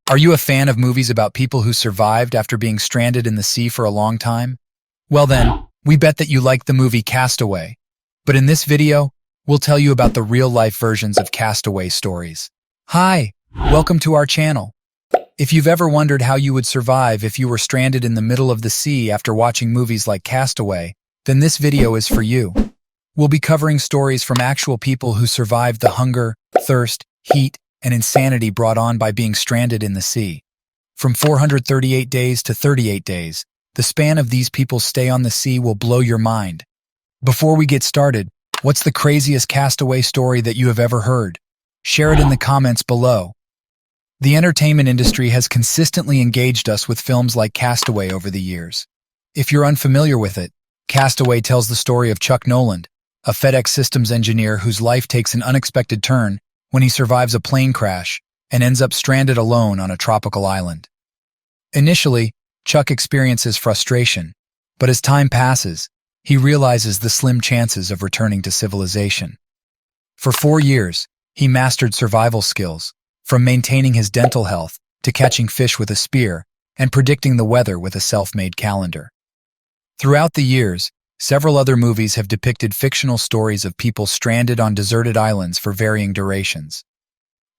Are you a fan of movies about people who survived after being stranded in the sea for a long time? Well then, we bet that you like the movie Castaway. But in this video, we'll tell you about the real-life versions of Castaway stories. Hi, welcome to our channel. If you've ever wondered how you would survive if you were stranded in the middle of the sea after watching movies like Castaway, then this video is for you. We'll be covering stories from actual people who survived the hunger, thirst, heat, and insanity brought on by being stranded in the sea. From 438 days to 38 days, the span of these people's stay on the sea will blow your mind. Before we get started, what's the craziest castaway story that you have ever heard? Share it in the comments below. The entertainment industry has consistently engaged us with films like Castaway over the years. If you're unfamiliar with it, Castaway tells the story of Chuck Noland, a FedEx systems engineer whose life takes an unexpected turn when he survives a plane crash and ends up stranded alone on a tropical island. Initially, Chuck experiences frustration, but as time passes, he realizes the slim chances of returning to civilization. For 4 years, he mastered survival skills, from maintaining his dental health to catching fish with a spear and predicting the weather with a self-made calendar. Throughout the years, several other movies have depicted fictional stories of people stranded on deserted islands for varying durations.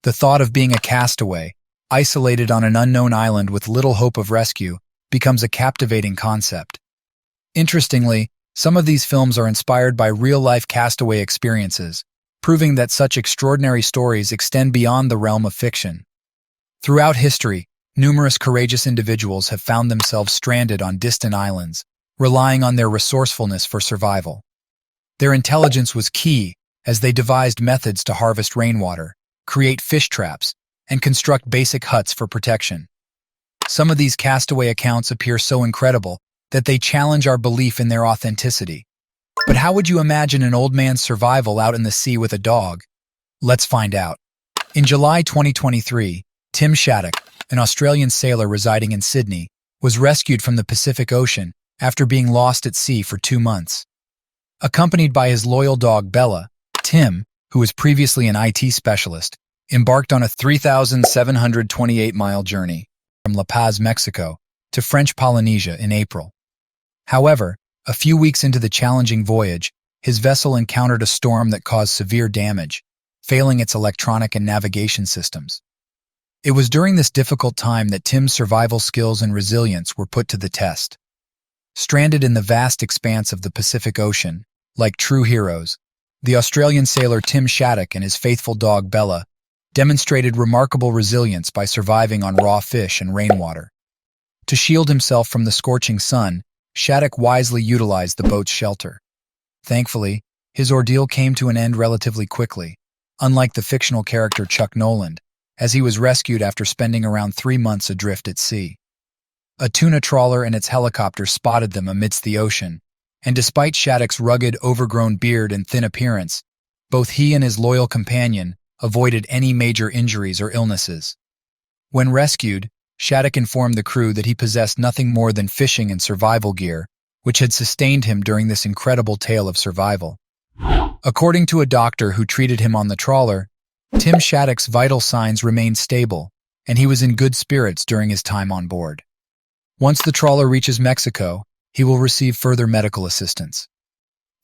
The thought of being a castaway, isolated on an unknown island with little hope of rescue, becomes a captivating concept. Interestingly, some of these films are inspired by real-life castaway experiences, proving that such extraordinary stories extend beyond the realm of fiction. Throughout history, numerous courageous individuals have found themselves stranded on distant islands, relying on their resourcefulness for survival. Their intelligence was key as they devised methods to harvest rainwater, create fish traps, and construct basic huts for protection. Some of these castaway accounts appear so incredible that they challenge our belief in their authenticity. But how would you imagine an old man's survival out in the sea with a dog? Let's find out. In July 2023, Tim Shaddock, an Australian sailor residing in Sydney, was rescued from the Pacific Ocean after being lost at sea for 2 months. Accompanied by his loyal dog Bella, Tim, who was previously an IT specialist, embarked on a 3,728-mile journey from La Paz, Mexico, to French Polynesia in April. However, a few weeks into the challenging voyage, his vessel encountered a storm that caused severe damage, failing its electronic and navigation systems. It was during this difficult time that Tim's survival skills and resilience were put to the test. Stranded in the vast expanse of the Pacific Ocean, like true heroes, the Australian sailor Tim Shaddock and his faithful dog Bella demonstrated remarkable resilience by surviving on raw fish and rainwater. To shield himself from the scorching sun, Shaddock wisely utilized the boat's shelter. Thankfully, his ordeal came to an end relatively quickly, unlike the fictional character Chuck Noland, as he was rescued after spending around 3 months adrift at sea. A tuna trawler and its helicopter spotted them amidst the ocean, and despite Shaddock's rugged, overgrown beard and thin appearance, both he and his loyal companion avoided any major injuries or illnesses. When rescued, Shaddock informed the crew that he possessed nothing more than fishing and survival gear, which had sustained him during this incredible tale of survival. According to a doctor who treated him on the trawler, Tim Shaddock's vital signs remained stable, and he was in good spirits during his time on board. Once the trawler reaches Mexico, he will receive further medical assistance.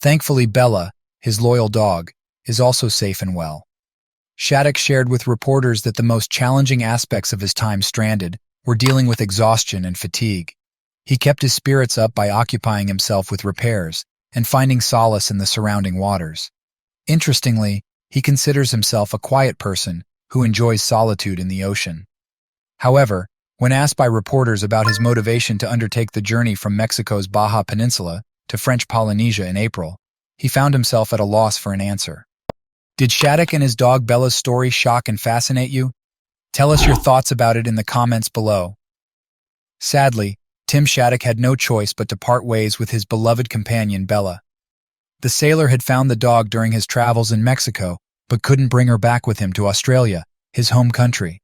Thankfully, Bella, his loyal dog, is also safe and well. Shaddock shared with reporters that the most challenging aspects of his time stranded were dealing with exhaustion and fatigue. He kept his spirits up by occupying himself with repairs and finding solace in the surrounding waters. Interestingly, he considers himself a quiet person who enjoys solitude in the ocean. However, when asked by reporters about his motivation to undertake the journey from Mexico's Baja Peninsula to French Polynesia in April, he found himself at a loss for an answer. Did Shaddock and his dog Bella's story shock and fascinate you? Tell us your thoughts about it in the comments below. Sadly, Tim Shaddock had no choice but to part ways with his beloved companion Bella. The sailor had found the dog during his travels in Mexico, but couldn't bring her back with him to Australia, his home country.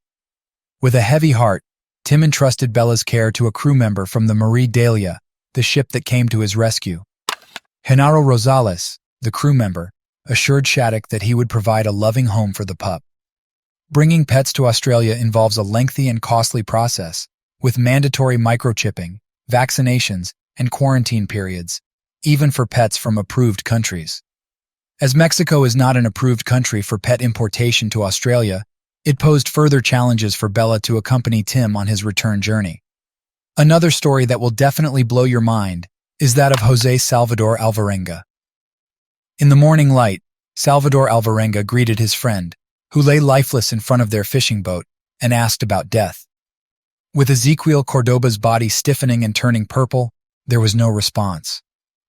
With a heavy heart, Tim entrusted Bella's care to a crew member from the Marie Dahlia, the ship that came to his rescue. Genaro Rosales, the crew member, assured Shaddock that he would provide a loving home for the pup. Bringing pets to Australia involves a lengthy and costly process, with mandatory microchipping, vaccinations, and quarantine periods, even for pets from approved countries. As Mexico is not an approved country for pet importation to Australia, it posed further challenges for Bella to accompany Tim on his return journey. Another story that will definitely blow your mind is that of José Salvador Alvarenga. In the morning light, Salvador Alvarenga greeted his friend, who lay lifeless in front of their fishing boat, and asked about death. With Ezequiel Cordoba's body stiffening and turning purple, there was no response.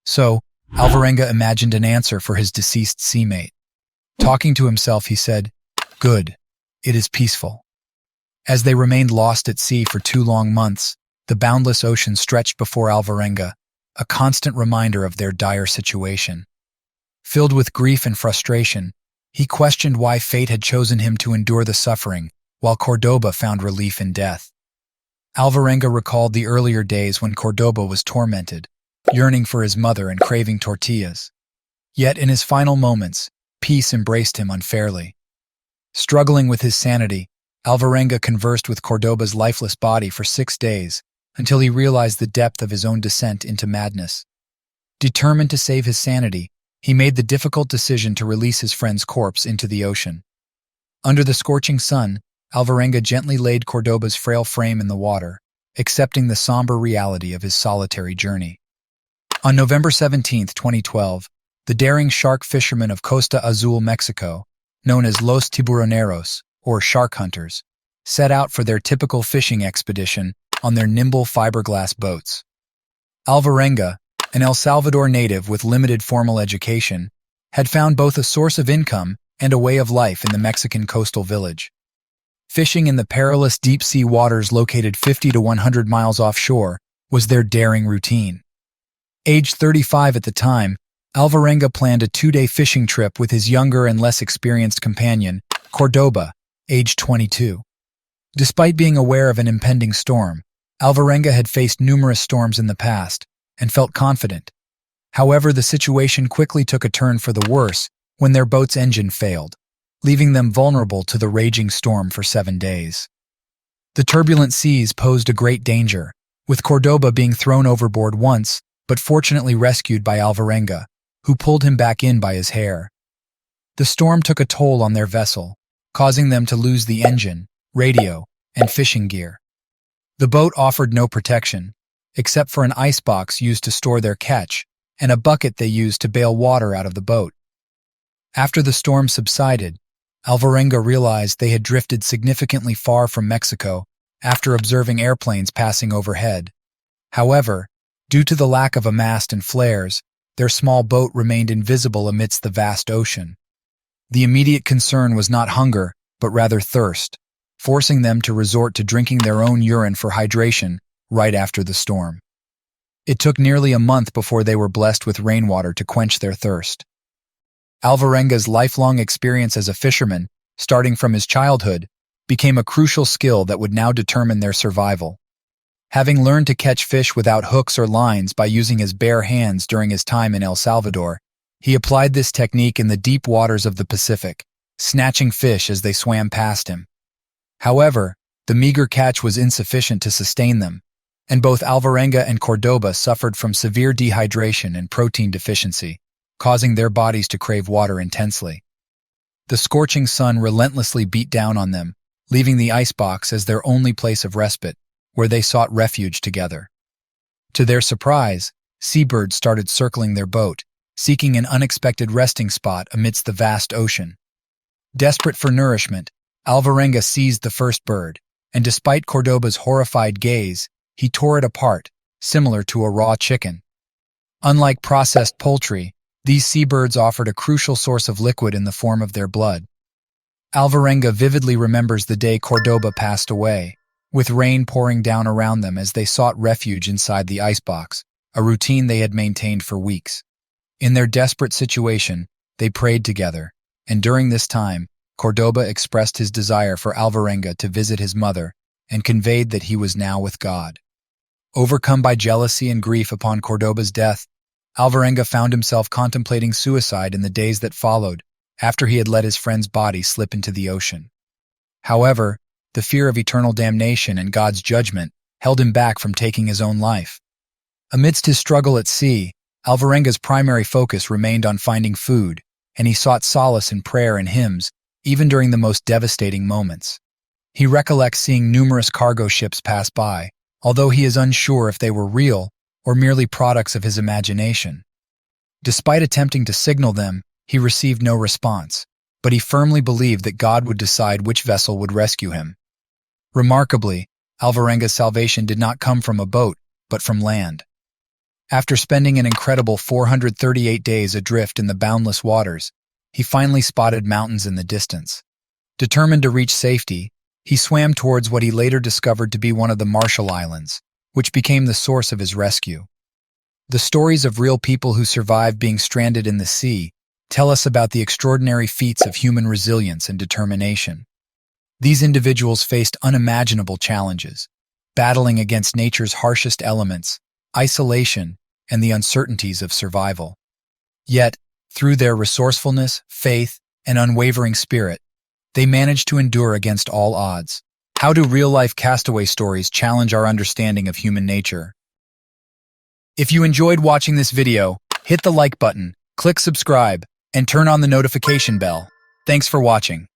So, Alvarenga imagined an answer for his deceased seamate. Talking to himself, he said, "Good, it is peaceful." As they remained lost at sea for 2 long months, the boundless ocean stretched before Alvarenga, a constant reminder of their dire situation. Filled with grief and frustration, he questioned why fate had chosen him to endure the suffering, while Cordoba found relief in death. Alvarenga recalled the earlier days when Cordoba was tormented, yearning for his mother and craving tortillas. Yet in his final moments, peace embraced him unfairly. Struggling with his sanity, Alvarenga conversed with Cordoba's lifeless body for 6 days, until he realized the depth of his own descent into madness. Determined to save his sanity, he made the difficult decision to release his friend's corpse into the ocean. Under the scorching sun, Alvarenga gently laid Cordoba's frail frame in the water, accepting the somber reality of his solitary journey. On November 17, 2012, the daring shark fishermen of Costa Azul, Mexico, known as Los Tiburoneros, or shark hunters, set out for their typical fishing expedition on their nimble fiberglass boats. Alvarenga, an El Salvador native with limited formal education, had found both a source of income and a way of life in the Mexican coastal village. Fishing in the perilous deep-sea waters located 50 to 100 miles offshore was their daring routine. Aged 35 at the time, Alvarenga planned a 2-day fishing trip with his younger and less experienced companion, Cordoba, aged 22. Despite being aware of an impending storm, Alvarenga had faced numerous storms in the past and felt confident. However, the situation quickly took a turn for the worse when their boat's engine failed, leaving them vulnerable to the raging storm for 7 days. The turbulent seas posed a great danger, with Cordoba being thrown overboard once, but fortunately rescued by Alvarenga, who pulled him back in by his hair. The storm took a toll on their vessel, causing them to lose the engine, radio, and fishing gear. The boat offered no protection, except for an icebox used to store their catch and a bucket they used to bail water out of the boat. After the storm subsided, Alvarenga realized they had drifted significantly far from Mexico after observing airplanes passing overhead. However, due to the lack of a mast and flares, their small boat remained invisible amidst the vast ocean. The immediate concern was not hunger, but rather thirst, forcing them to resort to drinking their own urine for hydration right after the storm. It took nearly a month before they were blessed with rainwater to quench their thirst. Alvarenga's lifelong experience as a fisherman, starting from his childhood, became a crucial skill that would now determine their survival. Having learned to catch fish without hooks or lines by using his bare hands during his time in El Salvador, he applied this technique in the deep waters of the Pacific, snatching fish as they swam past him. However, the meager catch was insufficient to sustain them, and both Alvarenga and Cordoba suffered from severe dehydration and protein deficiency, causing their bodies to crave water intensely. The scorching sun relentlessly beat down on them, leaving the icebox as their only place of respite, where they sought refuge together. To their surprise, seabirds started circling their boat, seeking an unexpected resting spot amidst the vast ocean. Desperate for nourishment, Alvarenga seized the first bird, and despite Cordoba's horrified gaze, he tore it apart, similar to a raw chicken. Unlike processed poultry, these seabirds offered a crucial source of liquid in the form of their blood. Alvarenga vividly remembers the day Cordoba passed away, with rain pouring down around them as they sought refuge inside the icebox, a routine they had maintained for weeks. In their desperate situation, they prayed together, and during this time, Cordoba expressed his desire for Alvarenga to visit his mother and conveyed that he was now with God. Overcome by jealousy and grief upon Cordoba's death, Alvarenga found himself contemplating suicide in the days that followed, after he had let his friend's body slip into the ocean. However, the fear of eternal damnation and God's judgment held him back from taking his own life. Amidst his struggle at sea, Alvarenga's primary focus remained on finding food, and he sought solace in prayer and hymns, even during the most devastating moments. He recollects seeing numerous cargo ships pass by, although he is unsure if they were real or merely products of his imagination. Despite attempting to signal them, he received no response, but he firmly believed that God would decide which vessel would rescue him. Remarkably, Alvarenga's salvation did not come from a boat, but from land. After spending an incredible 438 days adrift in the boundless waters, he finally spotted mountains in the distance. Determined to reach safety, he swam towards what he later discovered to be one of the Marshall Islands, which became the source of his rescue. The stories of real people who survived being stranded in the sea tell us about the extraordinary feats of human resilience and determination. These individuals faced unimaginable challenges, battling against nature's harshest elements, isolation, and the uncertainties of survival. Yet, through their resourcefulness, faith, and unwavering spirit, they managed to endure against all odds. How do real-life castaway stories challenge our understanding of human nature? If you enjoyed watching this video, hit the like button, click subscribe, and turn on the notification bell. Thanks for watching.